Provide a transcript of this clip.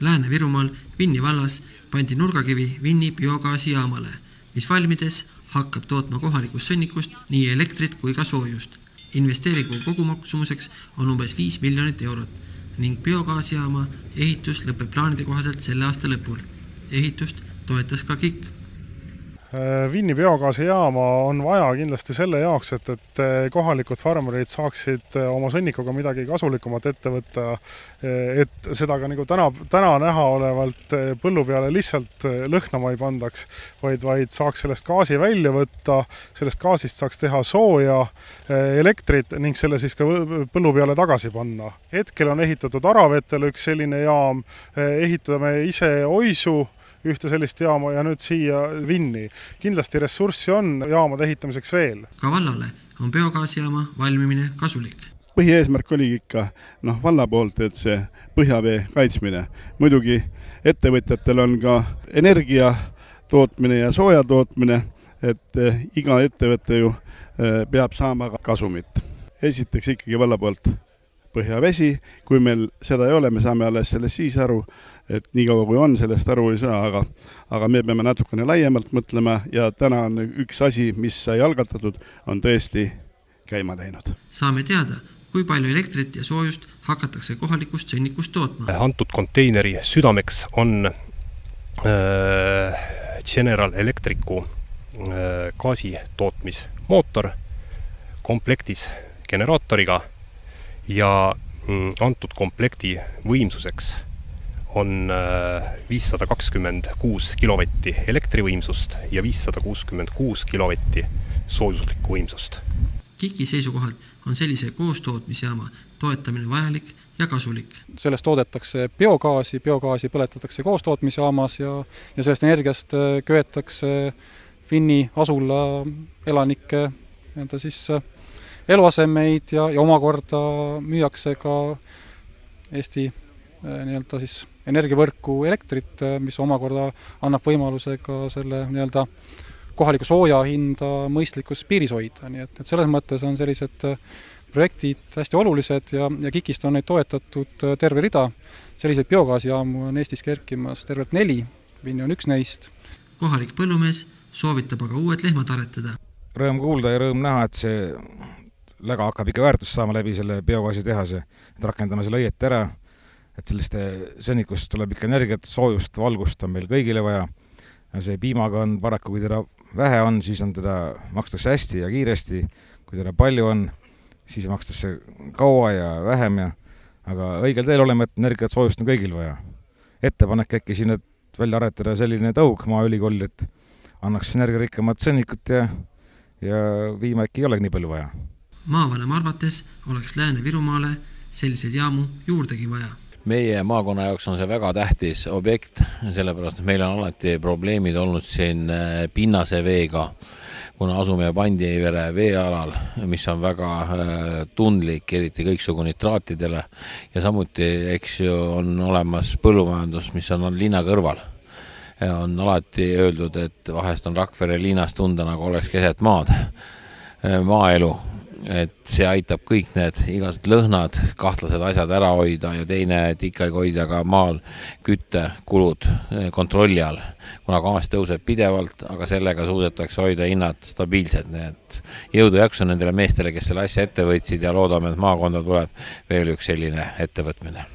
Lääne-Virumaal Vinni vallas pandi nurgakivi Vinni biogaasijaamale, mis valmides hakkab tootma kohalikust sõnnikust nii elektrit kui ka soojust. Investeeringu kogumaksumuseks on umbes 5 miljonit eurot ning biogaasijaama ehitus lõpeb plaanide kohaselt selle aasta lõpul. Ehitust toetas ka KIK. Vinni biogaasijaama on vaja kindlasti selle jaoks, et kohalikud farmerid saaksid oma sõnnikuga midagi kasulikumat ette võtta, et seda ka nagu täna näha olevalt põllu peale lihtsalt lõhnama ei pandaks, vaid saaks sellest gaasi välja võtta, sellest gaasist saaks teha sooja, elektrit ning selle siis ka põllu peale tagasi panna. Hetkel on ehitatud Aravetel üks selline jaam, ehitame ise Oisu ühte sellist jaama ja nüüd siia Vinni. Kindlasti ressurssi on jaamade ehitamiseks veel. Ka vallale on biogaasijaama valmimine kasulik. Põhieesmärk oli ikka valla poolt, et see põhjavee kaitsmine. Muidugi ettevõtjatel on ka energia tootmine ja sooja tootmine, et iga ettevõte ju peab saama kasumit. Esiteks ikkagi valla poolt põhjavesi, kui meil seda ei ole, me saame alles sellest siis aru, et nii kaua kui on, sellest aru ei saa, aga me peame natukene laiemalt mõtlema ja täna on üks asi, mis sai algatatud, on tõesti käima teinud. Saame teada, kui palju elektrit ja soojust hakatakse kohalikust sõnnikust tootma. Antud konteineri südameks on General Electricu gaasi tootmismootor komplektis generaatoriga ja antud komplekti võimsuseks on 526 kilovatti elektrivõimsust ja 566 kilovatti soojuslikku võimsust. KIK-i seisukohalt on sellise koostootmisjaama toetamine vajalik ja kasulik. Sellest toodetakse biogaasi põletatakse koostootmisjaamas ja sellest energiast köetakse Vinni asula elanike eluasemeid ja omakorda müüakse ka Eesti energiavõrku elektrit, mis omakorda annab võimaluse ka selle kohaliku sooja hinda mõistlikus piiris hoida. Nii et selles mõttes on sellised projektid hästi olulised ja KIK-ist on neid toetatud terve rida. Selliseid biogaasijaamu on Eestis kerkimas tervelt 4, Vinni on üks neist. Kohalik põllumees soovitab aga uued lehmad aretada. Rõõm kuulda ja rõõm näha, et see läga hakkab ikka väärtust saama läbi selle biogaasi tehase, et rakendame selle õieti ära, et selliste sõnnikust tuleb ikka energiat, soojust, valgust on meil kõigile vaja. Ja see piimaga on paraku, kui teda vähe on, siis on teda makstakse hästi ja kiiresti, kui teda palju on, siis makstakse kaua ja vähem aga õigel teel oleme, et energiat soojust on kõigil vaja. Ettepanek äkki siin, et välja aretada selline tõug Maaülikool, et annaks energiarikkamat sõnnikut ja viima äkki ei olegi nii palju vaja. Maavanem arvates oleks Lääne-Virumaale selliseid jaamu juurdegi vaja. Meie maakonna jaoks on see väga tähtis objekt, sellepärast, et meil on alati probleemid olnud siin pinnase veega, kuna asume Pandivere veealal, mis on väga tundlik, eriti kõiksugu nitraatidele ja samuti on olemas põllumajandus, mis on linna kõrval. On alati öeldud, et vahest on Rakvere linnas tunda, nagu oleks keset maad, maaelu. Et see aitab kõik need igased lõhnad, kahtlased asjad ära hoida ja teine, et ikkagi hoida ka maal küttekulud kontrolli all, kuna gaas tõuseb pidevalt, aga sellega suudetakse hoida hinnad stabiilsed. Et jõudu jaksu nendele meestele, kes selle asja ette võtsid ja loodame, et maakonda tuleb veel üks selline ettevõtmine.